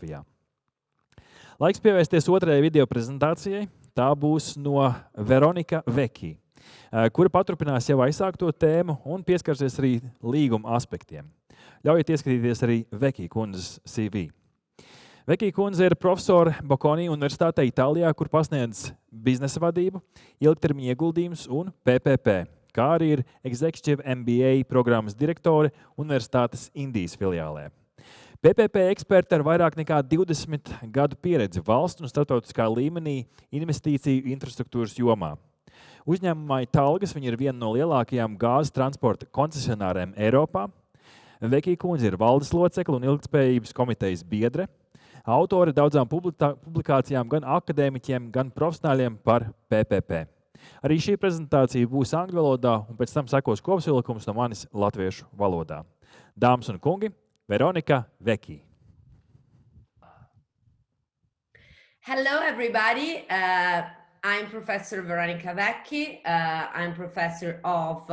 Latvijā. Laiks pievērsties otrajai video prezentācijai. Tā būs no Veronica Vecchi, kura paturpinās jau aizsākto tēmu un pieskarsies arī līguma aspektiem. Ļaujiet ieskatīties arī Vecchi kundzes CV. Vecchi kundze ir profesore Bocconi Universitātē Itālijā, kur pasniedz biznesa vadību, ilgtermiņa ieguldījumus un PPP, kā arī ir Executive MBA programmas direktore Universitātes Indijas filiālē. PPP eksperti ar vairāk nekā 20 gadu pieredzi valstu un starptautiskā līmenī investīciju infrastruktūras jomā. Uzņēmumā Itālijas viņa ir viena no lielākajām gāzes transporta koncesionāriem Eiropā. Vecchi kundze ir valdes locekle un ilgtspējības komitejas biedre, autori daudzām publikācijām gan akadēmiķiem, gan profesionāļiem par PPP. Arī šī prezentācija būs angļu valodā, un pēc tam sekos kopsavilkums no manis latviešu valodā. Dāmas un kungi, Veronica Vecchi. Hello, everybody. I'm Professor Veronica Vecchi. I'm Professor of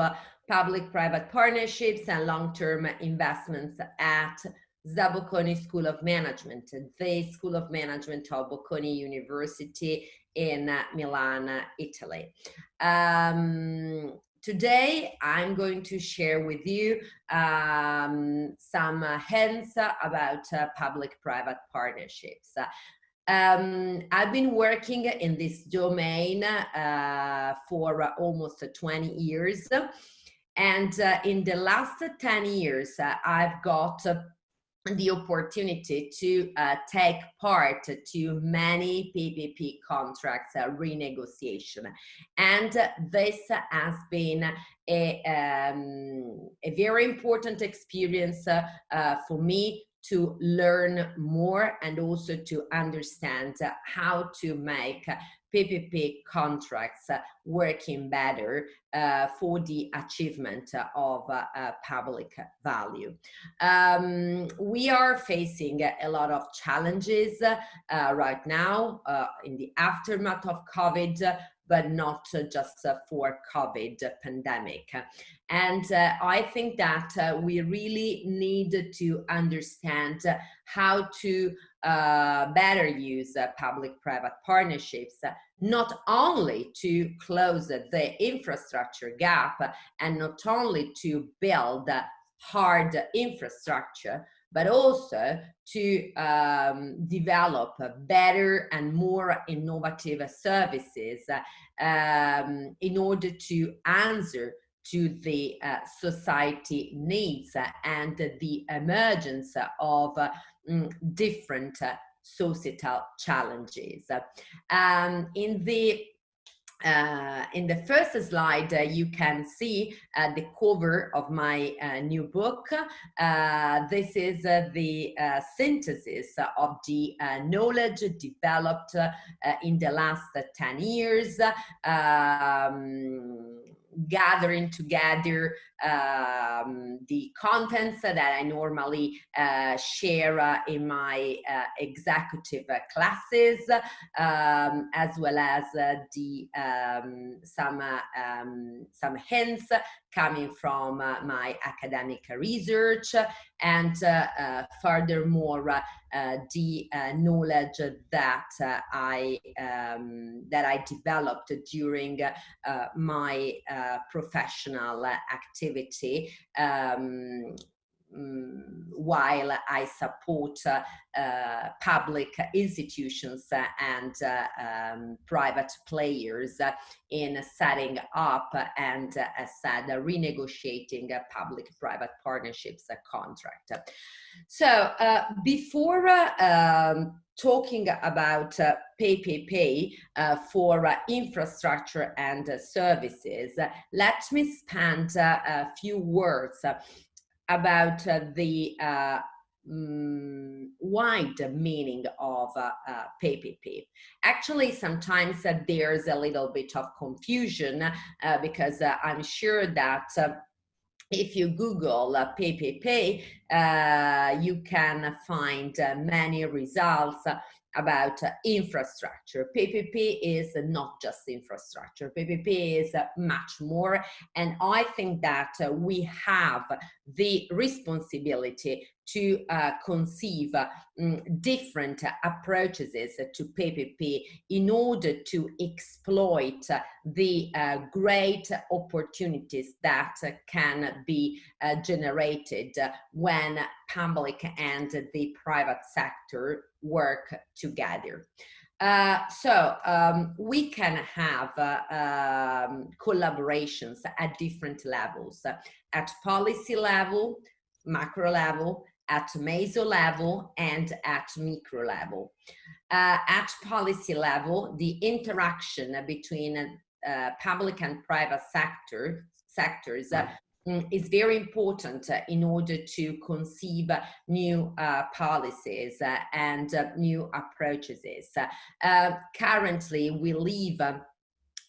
Public-Private Partnerships and Long-Term Investments at the Bocconi School of Management, the School of Management of Bocconi University in Milan, Italy. Today, I'm going to share with you some hints about public-private partnerships. I've been working in this domain for almost 20 years. And in the last 10 years, I've got the opportunity to take part to many PPP contracts renegotiation. And this has been a very important experience for me to learn more and also to understand how to make PPP contracts working better for the achievement of public value. We are facing a lot of challenges right now in the aftermath of COVID, but not just for COVID pandemic. And I think that we really need to understand how to better use public-private partnerships, not only to close the infrastructure gap and not only to build hard infrastructure, but also to develop better and more innovative services in order to answer to the society needs and the emergence of different societal challenges. In the first slide, you can see the cover of my new book. This is the synthesis of the knowledge developed in the last 10 years, gathering together the contents that I normally share in my executive classes, as well as some hints coming from my academic research, and furthermore the knowledge that I developed during my professional activity while I support public institutions and private players in setting up and renegotiating a public-private partnerships contract. So before talking about PPP for infrastructure and services, let me spend a few words about the wide meaning of PPP. Actually, sometimes there's a little bit of confusion because I'm sure that if you Google PPP, you can find many results about infrastructure. PPP is not just infrastructure. PPP is much more. And I think that we have the responsibility to conceive different approaches to PPP in order to exploit the great opportunities that can be generated when public and the private sector work together. We can have collaborations at different levels, at policy level, macro level, at meso level, and at micro level. At policy level, the interaction between public and private sectors is very important in order to conceive new policies and new approaches. Currently, we live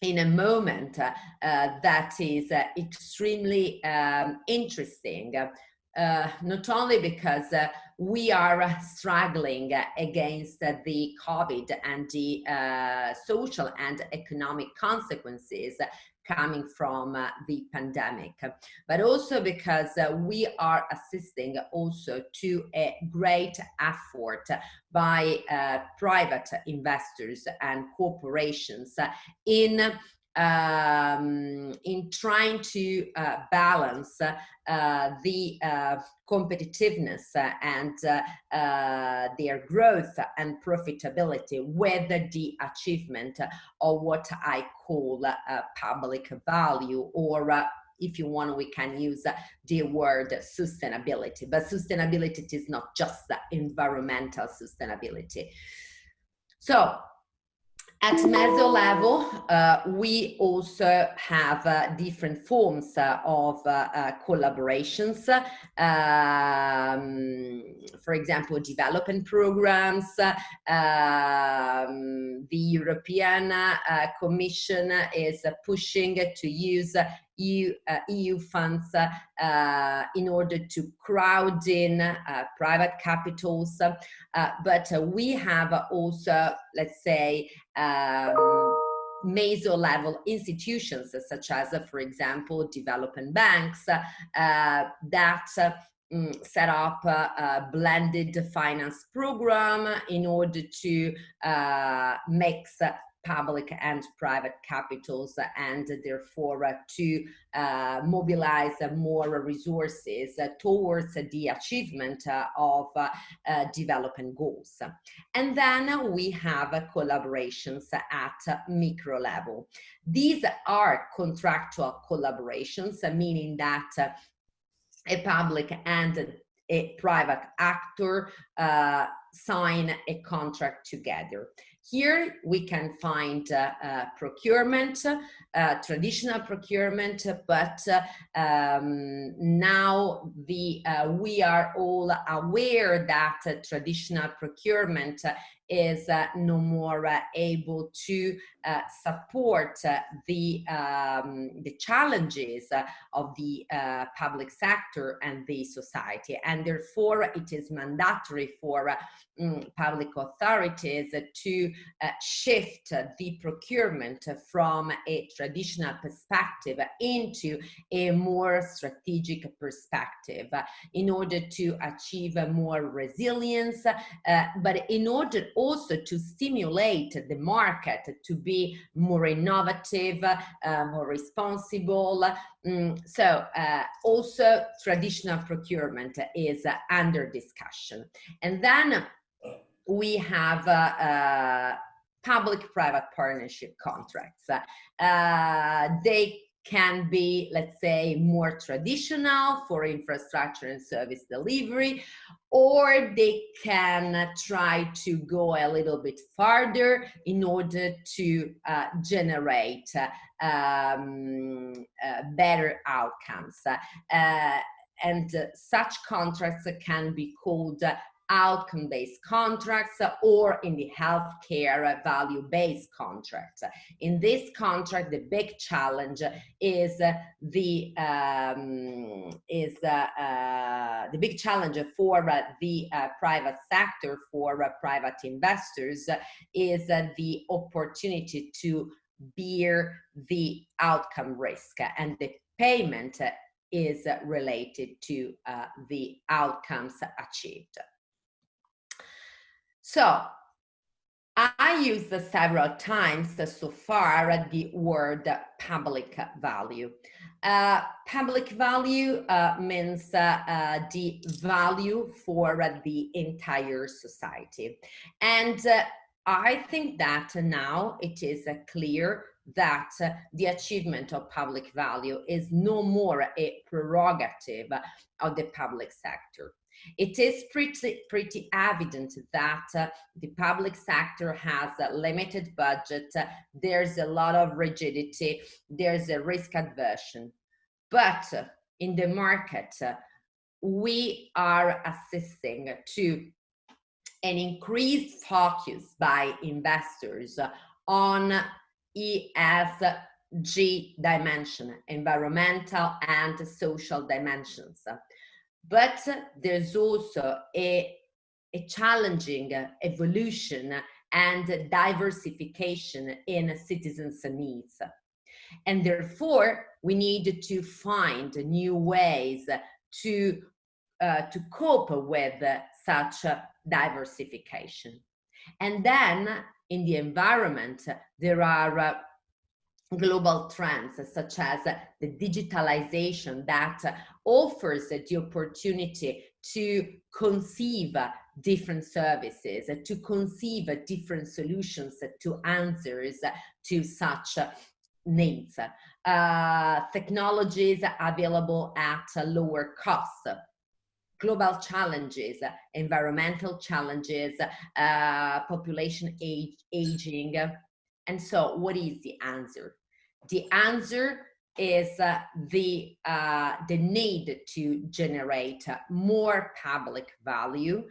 in a moment that is extremely interesting, not only because we are struggling against the COVID and the social and economic consequences coming from the pandemic, but also because we are assisting also to a great effort by private investors and corporations in trying to balance the competitiveness and their growth and profitability with the achievement of what I call public value, or if you want, we can use the word sustainability. But sustainability is not just environmental sustainability. So, at meso level, we also have different forms of collaborations. For example, development programs. The European Commission is pushing to use EU funds in order to crowd in private capitals, but we have also, let's say, meso level institutions such as, for example, development banks that set up a blended finance program in order to mix public and private capitals, and therefore to mobilize more resources towards the achievement of development goals. And then we have collaborations at micro level. These are contractual collaborations, meaning that a public and a private actor sign a contract together. Here we can find procurement, traditional procurement, but now we are all aware that traditional procurement is no more able to support the challenges of the public sector and the society, and therefore it is mandatory for public authorities to shift the procurement from a traditional perspective into a more strategic perspective in order to achieve more resilience, but in order also to stimulate the market to be more innovative, more responsible. Also traditional procurement is under discussion. And then we have public-private partnership contracts. They can be, let's say, more traditional for infrastructure and service delivery, or they can try to go a little bit farther in order to generate better outcomes. And such contracts can be called outcome-based contracts or in the healthcare value-based contracts. In this contract, the big challenge is the big challenge for the private sector, for private investors, is the opportunity to bear the outcome risk, and the payment is related to the outcomes achieved. So I used several times so far the word public value. Public value means the value for the entire society. And I think that now it is clear that the achievement of public value is no more a prerogative of the public sector. It is pretty evident that the public sector has a limited budget, there's a lot of rigidity, there's a risk aversion. But in the market, we are assisting to an increased focus by investors on ESG dimension, environmental and social dimensions. But there's also a challenging evolution and diversification in citizens' needs. And therefore, we need to find new ways to cope with such diversification. And then in the environment, there are global trends such as the digitalization that offers the opportunity to conceive different services, to conceive different solutions to answers to such needs. Technologies available at a lower cost. Global challenges, environmental challenges, population aging. And so what is the answer? The answer is the need to generate more public value.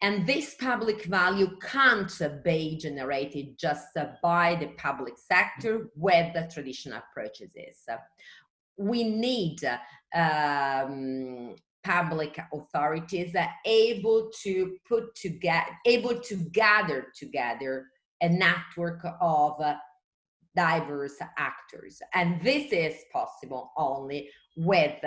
And this public value can't be generated just by the public sector with the traditional approaches. We need public authorities able to gather together a network of diverse actors. And this is possible only with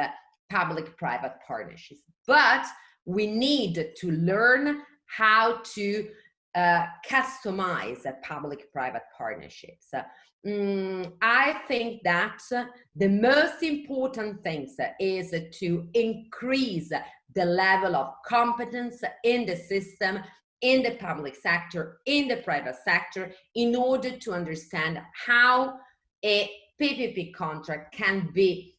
public-private partnerships. But we need to learn how to customize public-private partnerships. I think that the most important thing is to increase the level of competence in the system, in the public sector, in the private sector, in order to understand how a PPP contract can be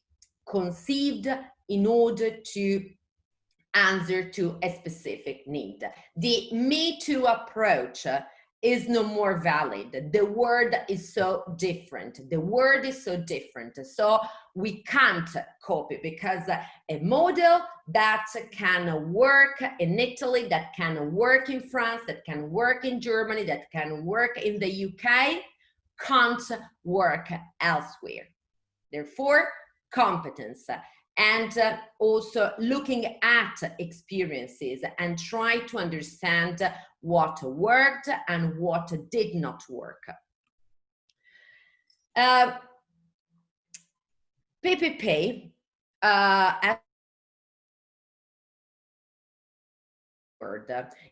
conceived in order to answer to a specific need. The Me Too approach is no more valid. The word is so different. The word is so different. So we can't copy, because a model that can work in Italy, that can work in France, that can work in Germany, that can work in the UK, can't work elsewhere. Therefore, competence. And also looking at experiences and try to understand what worked and what did not work. PPP,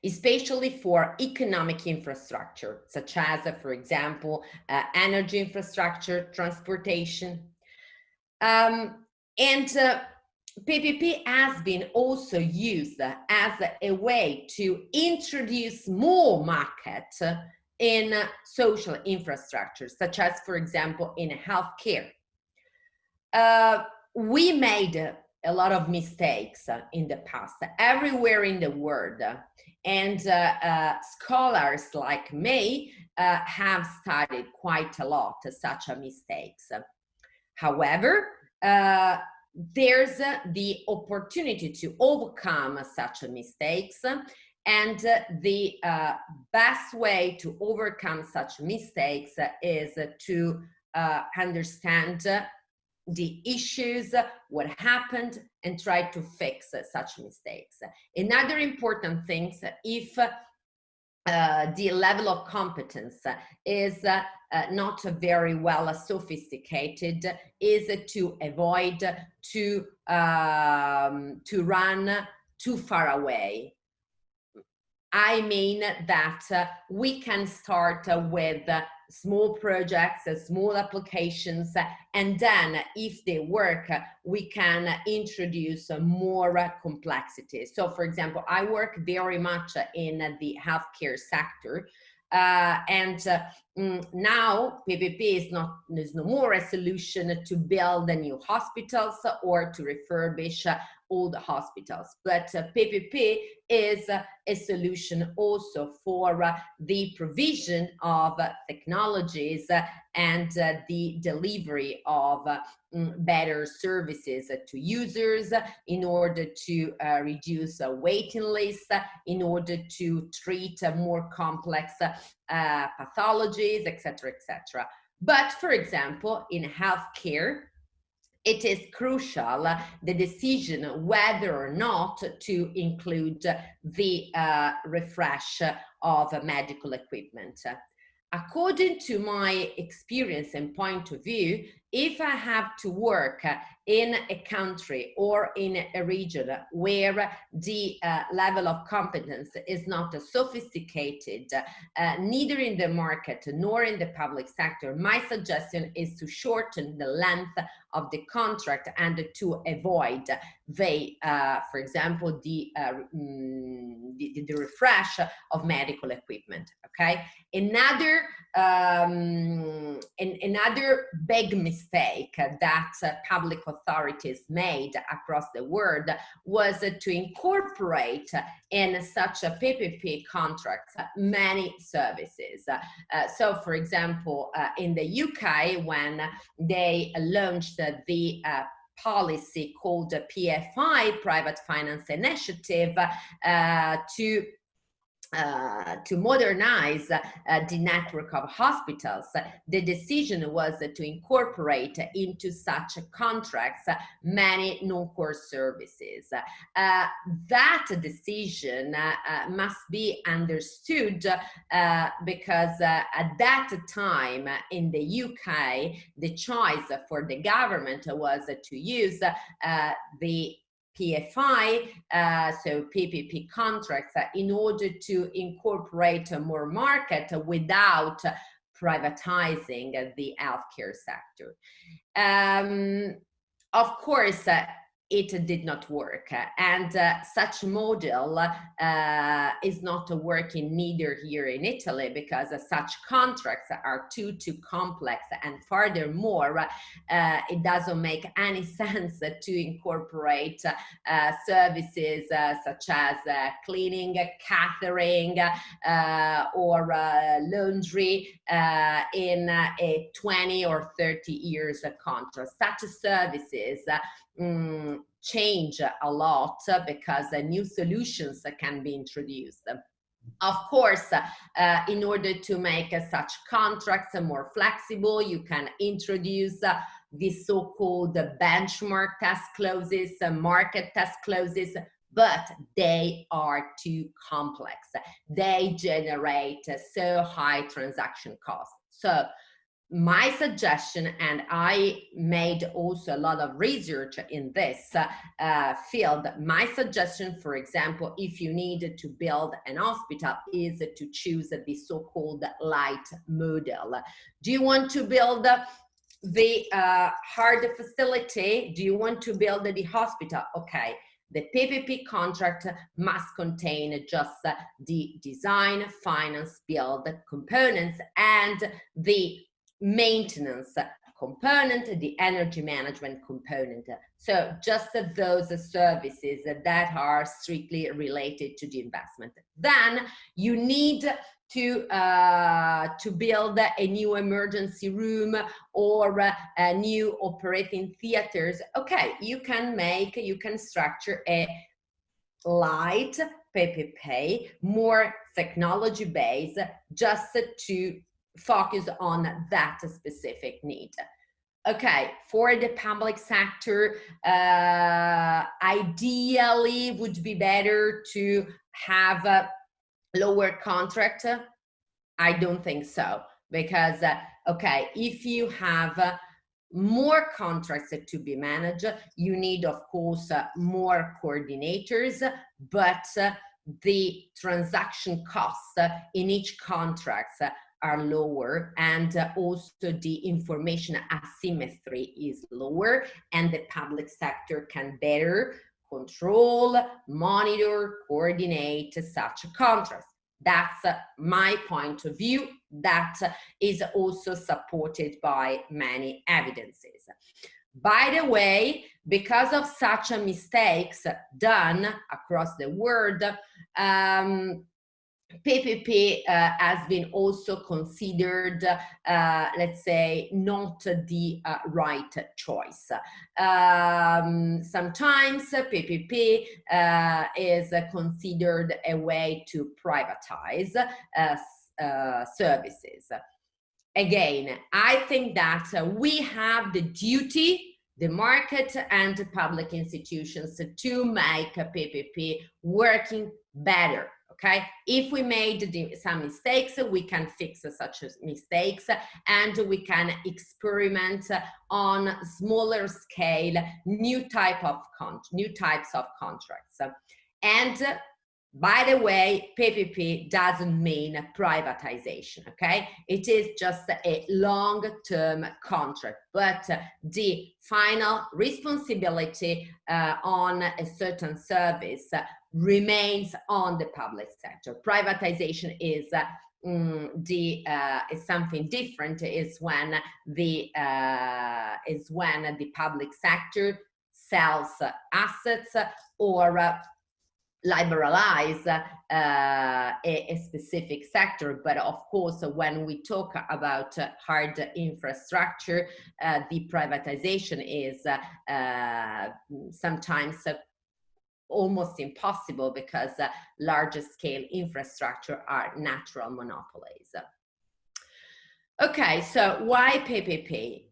especially for economic infrastructure, such as, for example, energy infrastructure, transportation. And PPP has been also used as a way to introduce more market in social infrastructure, such as, for example, in healthcare. We made a lot of mistakes in the past, everywhere in the world, and scholars like me have studied quite a lot such mistakes. However, there's the opportunity to overcome such mistakes And the best way to overcome such mistakes is to understand the issues, what happened, and try to fix such mistakes. Another important thing, if the level of competence is not very well sophisticated, is to avoid to run too far away. I mean that we can start with small projects, small applications, and then if they work, we can introduce more complexity. So for example, I work very much in the healthcare sector, and now PPP is no more a solution to build new hospitals or to refurbish old hospitals, but PPP is a solution also for the provision of technologies and the delivery of better services to users in order to reduce waiting lists, in order to treat more complex pathologies, etc., etc. But for example, in healthcare, it is crucial, the decision whether or not to include the refresh of medical equipment. According to my experience and point of view, if I have to work in a country or in a region where the level of competence is not sophisticated, neither in the market nor in the public sector, my suggestion is to shorten the length of the contract and to avoid the, for example, the refresh of medical equipment. Okay, another big mistake that public authorities made across the world was to incorporate in such a PPP contracts many services. So, for example, in the UK, when they launched the policy called PFI, Private Finance Initiative, to modernize the network of hospitals, the decision was to incorporate into such contracts many non-core services. That decision must be understood because at that time in the UK, the choice for the government was to use the PFI, so PPP contracts, in order to incorporate more market without privatizing the healthcare sector. Of course, it did not work, and such model is not working neither here in Italy because such contracts are too complex, and furthermore, it doesn't make any sense to incorporate services such as cleaning, catering, or laundry in a 20 or 30 years contract. Such services change a lot because new solutions can be introduced. Of course, in order to make such contracts more flexible, you can introduce the so-called benchmark test clauses, market test clauses, but they are too complex. They generate so high transaction costs. So my suggestion, and I made also a lot of research in this field, my suggestion, for example, if you need to build an hospital, is to choose the so-called light model. Do you want to build the hard facility? Do you want to build the hospital? Okay. The PPP contract must contain just the design, finance, build components, and the maintenance component, the energy management component. So just those services that are strictly related to the investment. Then you need to build a new emergency room or a new operating theaters. Okay, you can structure a light PPP, more technology-based, just to focus on that specific need. Okay, for the public sector, ideally would be better to have a lower contract. I don't think so, because, okay, if you have more contracts to be managed, you need, of course, more coordinators, but the transaction costs in each contract are lower, and also the information asymmetry is lower, and the public sector can better control, monitor, coordinate such contracts. That's my point of view. That is also supported by many evidences. By the way, because of such mistakes done across the world, PPP has been also considered, let's say, not the right choice. Sometimes PPP is considered a way to privatize services. Again, I think that we have the duty, the market and the public institutions, to make a PPP working better. Okay, if we made some mistakes, we can fix such mistakes, and we can experiment on smaller scale new types of contracts. And by the way, PPP doesn't mean privatization, okay? It is just a long-term contract, but the final responsibility on a certain service remains on the public sector. Privatization is is something different. Is when the public sector sells assets or liberalize a specific sector. But of course, when we talk about hard infrastructure, the privatization is sometimes almost impossible, because larger scale infrastructure are natural monopolies. Okay, so why PPP?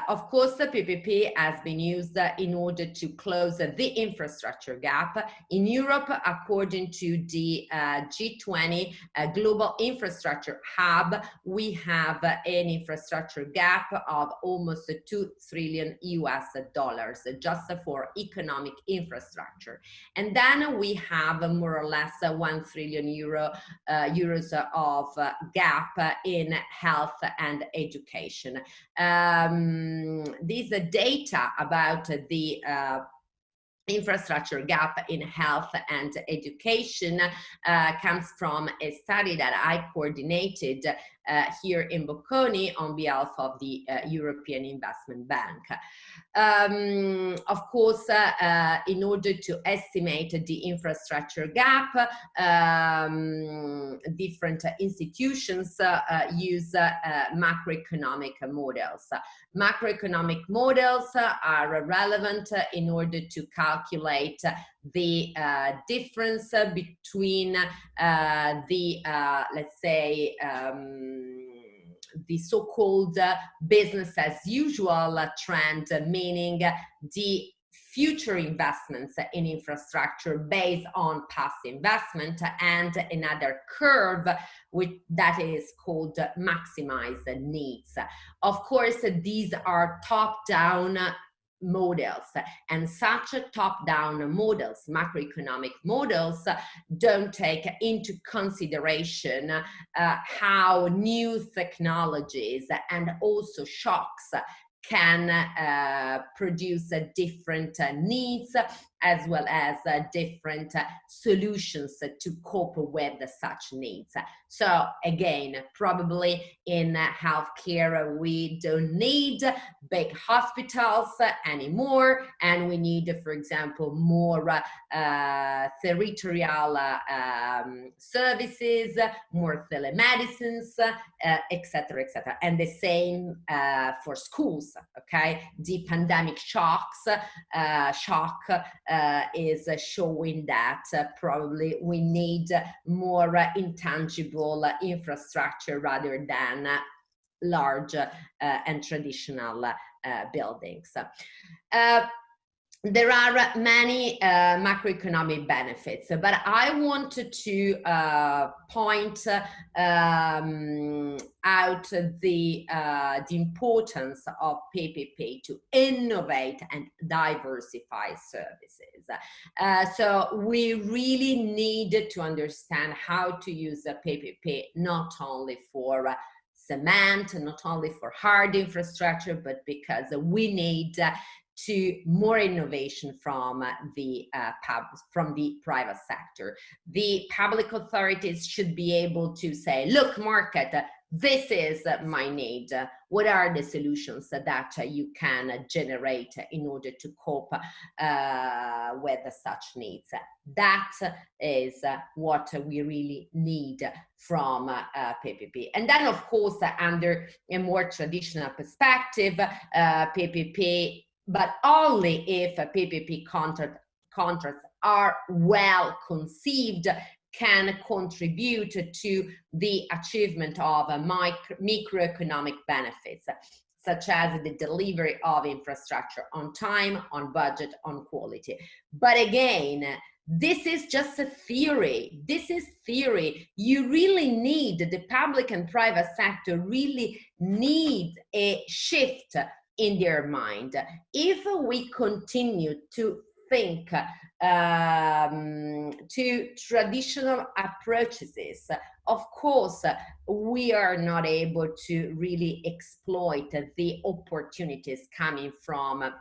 Of course, the PPP has been used in order to close the infrastructure gap. In Europe, according to the G20 Global Infrastructure Hub, we have an infrastructure gap of almost $2 trillion just for economic infrastructure. And then we have more or less 1 trillion euros of gap in health and education. These data about the infrastructure gap in health and education comes from a study that I coordinated here in Bocconi on behalf of the European Investment Bank. Of course, in order to estimate the infrastructure gap, different institutions use macroeconomic models. Macroeconomic models are relevant in order to calculate the difference between let's say, the so-called business as usual trend, meaning the future investments in infrastructure based on past investment, and another curve that is called maximize needs. Of course, these are top-down models, and such top-down models, macroeconomic models, don't take into consideration how new technologies and also shocks can produce different needs, as well as different solutions to cope with such needs. So again, probably in healthcare, we don't need big hospitals anymore, and we need, for example, more territorial services, more telemedicines, etc., etc. And the same for schools, okay? The pandemic shock is showing that probably we need more intangible infrastructure rather than large and traditional buildings. There are many macroeconomic benefits, but I wanted to point out the importance of PPP to innovate and diversify services. So we really need to understand how to use the PPP not only for cement, not only for hard infrastructure, but because we need to more innovation from the private sector. The public authorities should be able to say, look, market, this is my need. What are the solutions that you can generate in order to cope with such needs? That is what we really need from PPP. And then, of course, under a more traditional perspective, PPP, but only if PPP contracts are well conceived, can contribute to the achievement of microeconomic benefits, such as the delivery of infrastructure on time, on budget, on quality. But again, this is just a theory. This is theory. You really need, the public and private sector really need a shift in their mind. If we continue to think to traditional approaches, of course, we are not able to really exploit the opportunities coming from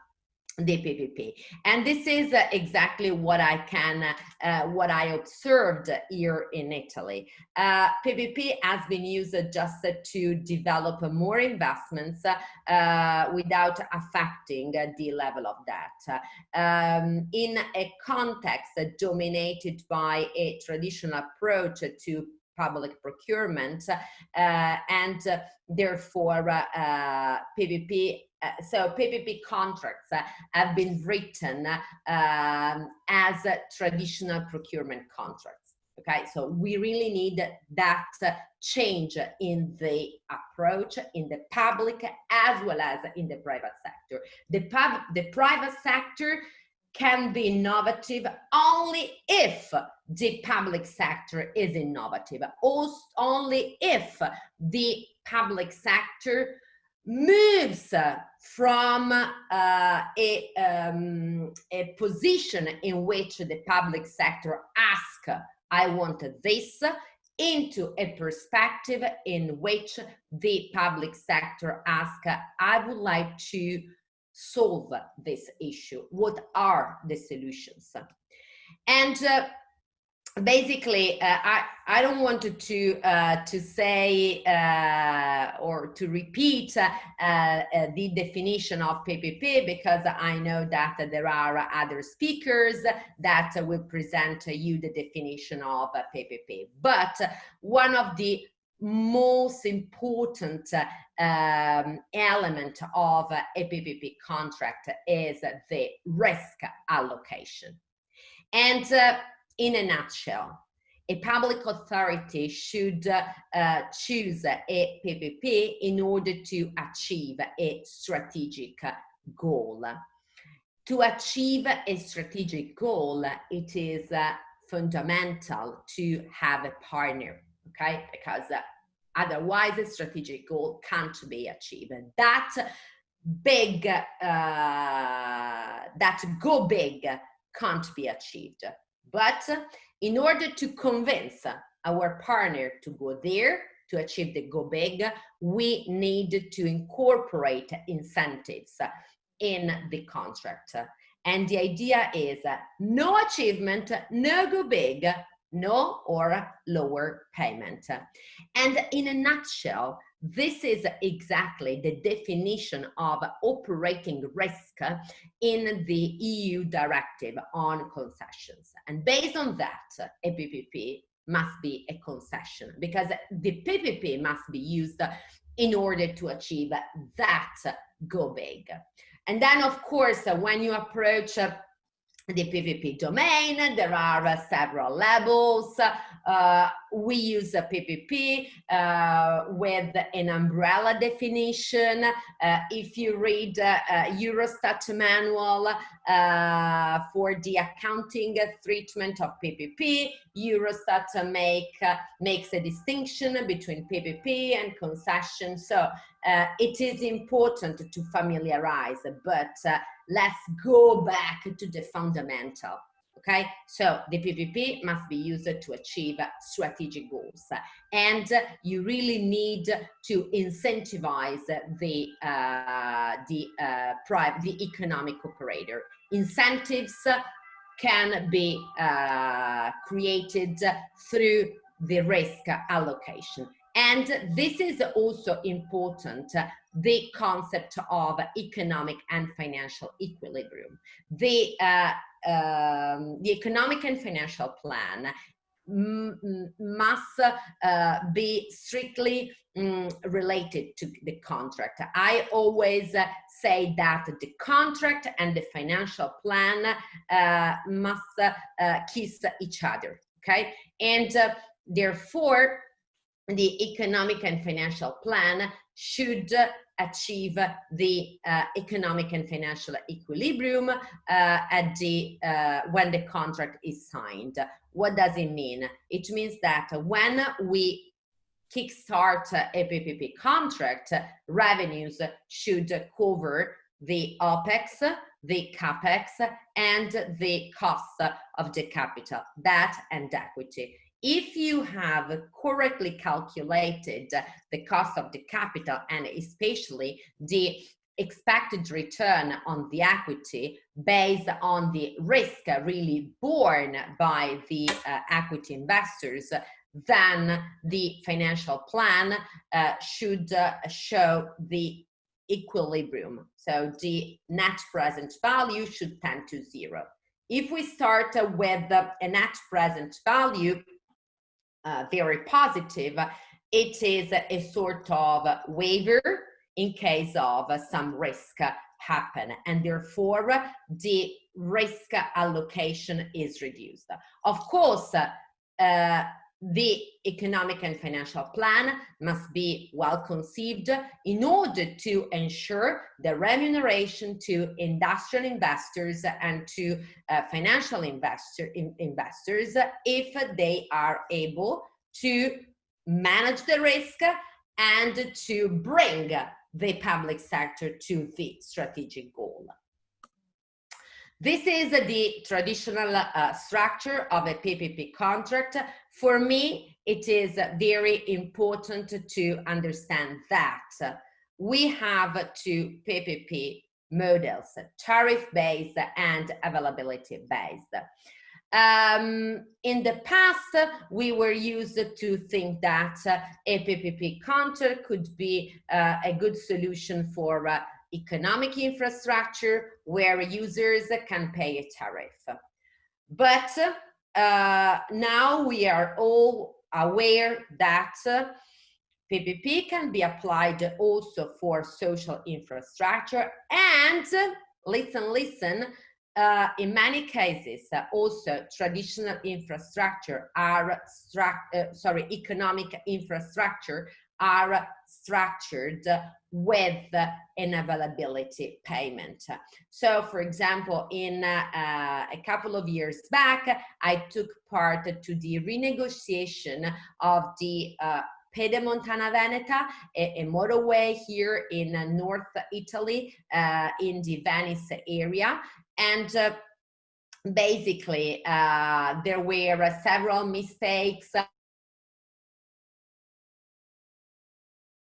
the PPP. And this is exactly what what I observed here in Italy. PPP has been used just to develop more investments without affecting the level of debt. In a context dominated by a traditional approach to public procurement, and therefore PPP. So PPP contracts have been written as traditional procurement contracts. Okay, so we really need that change in the approach in the public as well as in the private sector. The private sector can be innovative only if the public sector is innovative, or only if the public sector moves from a position in which the public sector asks, I want this, into a perspective in which the public sector asks, I would like to solve this issue. What are the solutions? And basically, I don't want to say or to repeat the definition of PPP, because I know that there are other speakers that will present you the definition of PPP. But one of the most important element of a PPP contract is the risk allocation. And in a nutshell, a public authority should choose a PPP in order to achieve a strategic goal. To achieve a strategic goal, it is fundamental to have a partner, okay? Because otherwise a strategic goal can't be achieved. That go big can't be achieved. But in order to convince our partner to go there, to achieve the go big, we need to incorporate incentives in the contract. And the idea is no achievement, no go big, no or lower payment. And in a nutshell, this is exactly the definition of operating risk in the EU directive on concessions. And based on that, a PPP must be a concession, because the PPP must be used in order to achieve that go big. And then, of course, when you approach the PPP domain. There are several levels. We use a PPP with an umbrella definition. If you read Eurostat manual for the accounting treatment of PPP, Eurostat makes a distinction between PPP and concession. So it is important to familiarize, but let's go back to the fundamental. Okay, so the PPP must be used to achieve strategic goals, and you really need to incentivize the economic operator. Incentives can be created through the risk allocation. And this is also important, the concept of economic and financial equilibrium. The economic and financial plan must be strictly related to the contract. I always say that the contract and the financial plan must kiss each other, okay? And therefore, the economic and financial plan should achieve the economic and financial equilibrium at when the contract is signed. What does it mean? It means that when we kickstart a PPP contract, revenues should cover the OPEX, the CAPEX, and the cost of the capital, debt and equity. If you have correctly calculated the cost of the capital and especially the expected return on the equity based on the risk really borne by the equity investors, then the financial plan should show the equilibrium. So the net present value should tend to zero. If we start with a net present value, very positive, it is a sort of waiver in case of some risk happen, and therefore the risk allocation is reduced. Of course, the economic and financial plan must be well conceived in order to ensure the remuneration to industrial investors and to financial investors if they are able to manage the risk and to bring the public sector to the strategic goal. This is the traditional structure of a PPP contract. For me, it is very important to understand that we have two PPP models, tariff-based and availability-based. In the past, we were used to think that a PPP contract could be a good solution for economic infrastructure where users can pay a tariff. But now we are all aware that PPP can be applied also for social infrastructure, and listen, in many cases also traditional infrastructure are economic infrastructure are structured with an availability payment. So, for example, in a couple of years back, I took part to the renegotiation of the Pedemontana Veneta, a motorway here in North Italy, in the Venice area. And basically, there were several mistakes.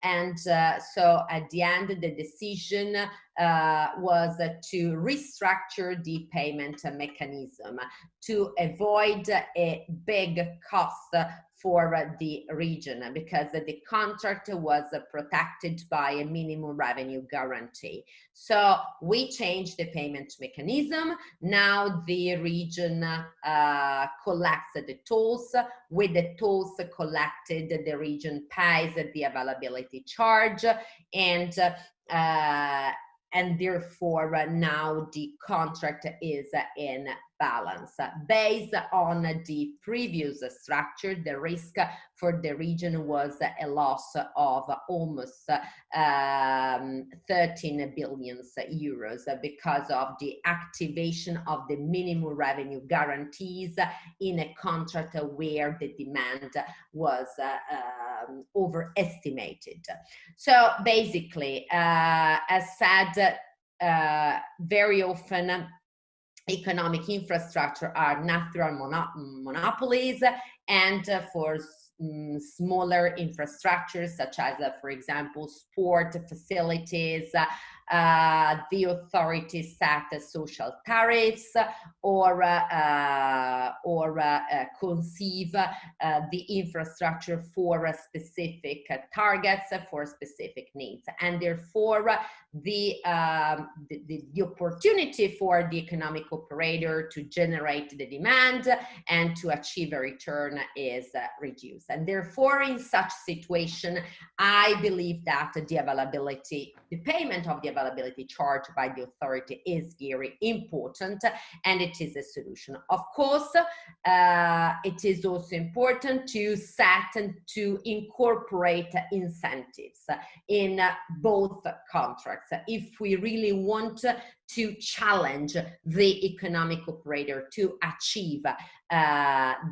And so at the end, the decision was to restructure the payment mechanism to avoid a big cost for the region, because the contract was protected by a minimum revenue guarantee. So we changed the payment mechanism. Now the region collects the tolls. With the tolls collected, the region pays the availability charge, and therefore now the contract is in balance. Based on the previous structure, the risk for the region was a loss of almost 13 billion euros because of the activation of the minimum revenue guarantees in a contract where the demand was overestimated. So basically, as said, very often economic infrastructure are natural monopolies, and for smaller infrastructures such as, for example, sport facilities, the authorities set social tariffs or conceive the infrastructure for specific targets, for specific needs, and therefore the opportunity for the economic operator to generate the demand and to achieve a return is reduced. And therefore, in such situation, I believe that the payment of the availability charge by the authority is very important, and it is a solution. Of course, it is also important to set and to incorporate incentives in both contracts if we really want to challenge the economic operator to achieve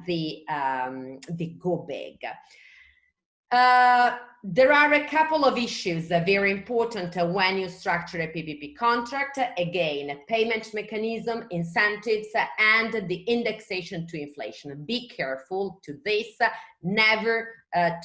the go big. There are a couple of issues that are very important when you structure a PPP contract. Again, payment mechanism, incentives, and the indexation to inflation. Be careful to this, never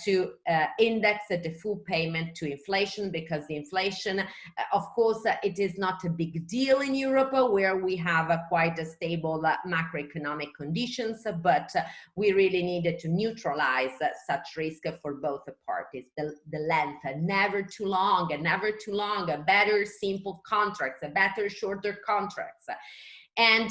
to index the full payment to inflation, because the inflation, of course, it is not a big deal in Europe where we have quite a stable macroeconomic conditions, but we really needed to neutralize such risk for both parties. The length, never too long, better simple contracts, better shorter contracts. And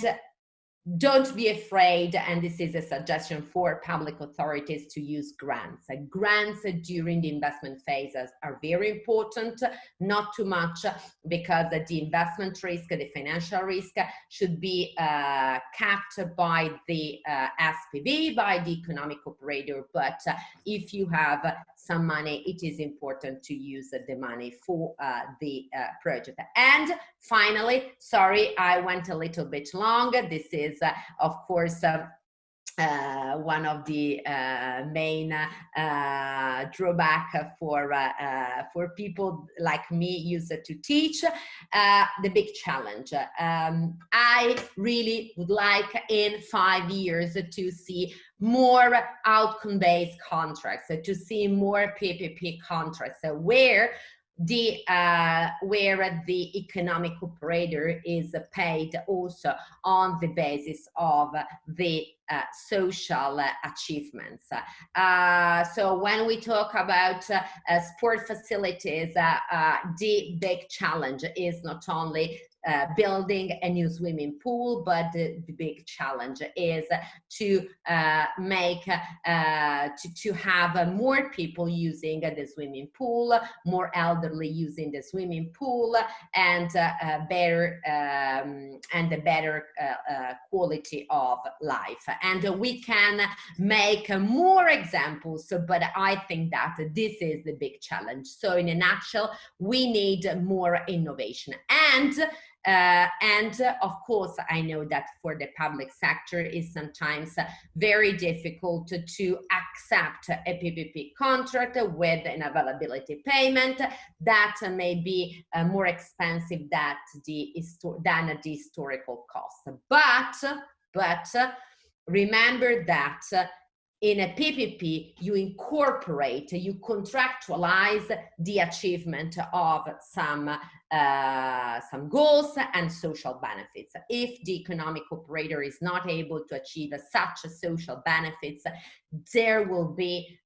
don't be afraid, and this is a suggestion for public authorities, to use grants. Grants during the investment phases are very important, not too much, because the investment risk, the financial risk, should be capped by the SPV, by the economic operator. But if you have some money, it is important to use the money for the project. And finally, sorry, I went a little bit long. This is, of course, one of the main drawback for people like me used to teach, the big challenge. I really would like in 5 years to see more outcome-based contracts, to see more PPP contracts where the economic operator is paid also on the basis of the social achievements. So when we talk about sport facilities, the big challenge is not only building a new swimming pool, but the big challenge is to make to have more people using the swimming pool, more elderly using the swimming pool, and a better quality of life. And we can make more examples, but I think that this is the big challenge. So in a nutshell, we need more innovation. And of course, I know that for the public sector is sometimes very difficult to accept a PPP contract with an availability payment that may be more expensive than the historical cost. But remember that in a PPP, you contractualize the achievement of some goals and social benefits. If the economic operator is not able to achieve such social benefits, there will be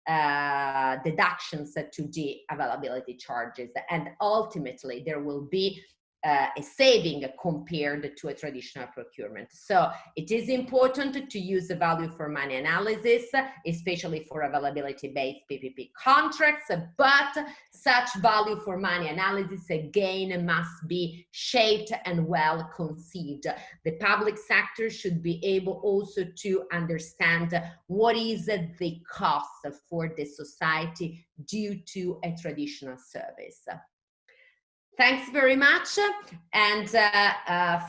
deductions to the availability charges, and ultimately there will be a saving compared to a traditional procurement. So it is important to use the value for money analysis, especially for availability-based PPP contracts, but such value for money analysis again must be shaped and well conceived. The public sector should be able also to understand what is the cost for the society due to a traditional service. Thanks very much, and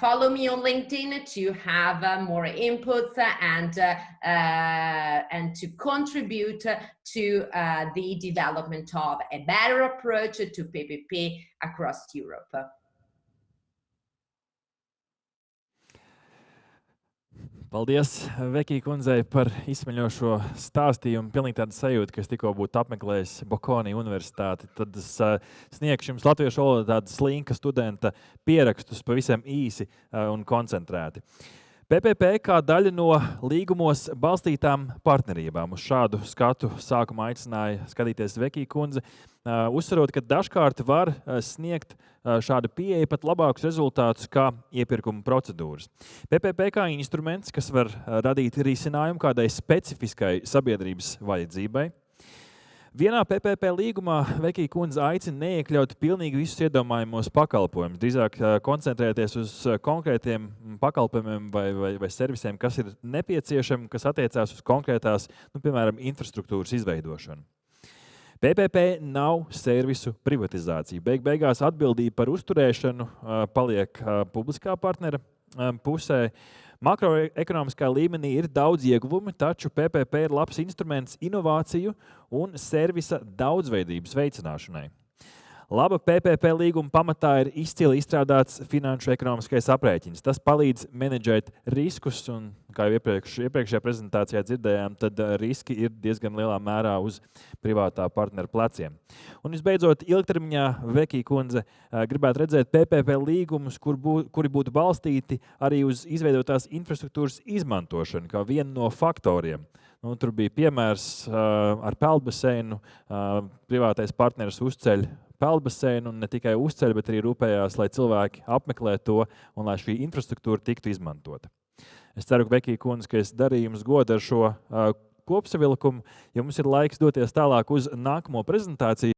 follow me on LinkedIn to have more inputs and to contribute to the development of a better approach to PPP across Europe. Paldies, Vecchi kundzei, par izsmeļošo stāstījumu. Pilnīgi tāda sajūta, ka es tikko būtu apmeklējis Bocconi universitāti. Tad es sniegšu jums latviešu valodā tādu slinka studenta pierakstus pavisam īsi un koncentrēti. PPP kā daļa no līgumos balstītām partnerībām. Uz šādu skatu sākumā aicināja skatīties Vecchi kundze, uzsverot, ka dažkārt var sniegt šāda pieeja pat labākus rezultātus kā iepirkuma procedūras. PPP kā instruments, kas var radīt risinājumu kādai specifiskai sabiedrības vajadzībai. Vienā PPP līgumā Vecchi kundze aicina neiekļaut pilnīgi visus iedomājumos pakalpojumus, drīzāk koncentrēties uz konkrētiem pakalpojumiem vai servisiem, kas ir nepieciešami, kas attiecās uz konkrētās, piemēram, infrastruktūras izveidošanu. PPP nav servisu privatizācija. Beigās atbildība par uzturēšanu paliek publiskā partnera pusē. Makroekonomiskā līmenī ir daudz ieguvumi, taču PPP ir labs instruments inovāciju un servisa daudzveidības veicināšanai. Laba PPP līguma pamatā ir izcili izstrādāts finanšu ekonomiskais aprēķins. Tas palīdz menedžēt riskus, un, kā jau iepriekšējā prezentācijā dzirdējām, tad riski ir diezgan lielā mērā uz privātā partnera pleciem. Un visbeidzot, ilgtermiņā Vecchi kundze gribētu redzēt PPP līgumus, kuri būtu balstīti arī uz izveidotās infrastruktūras izmantošanu, kā vienu no faktoriem. Tur bija piemērs ar peldbaseinu, privātais partneris uzceļ peldbaseinu un ne tikai uzceļ, bet arī rūpējās, lai cilvēki apmeklē to un lai šī infrastruktūra tiktu izmantota. Es ceru, ka Vecchi kundze, ka es darīju jums godu ar šo kopsavilkumu, ja mums ir laiks doties tālāk uz nākamo prezentāciju.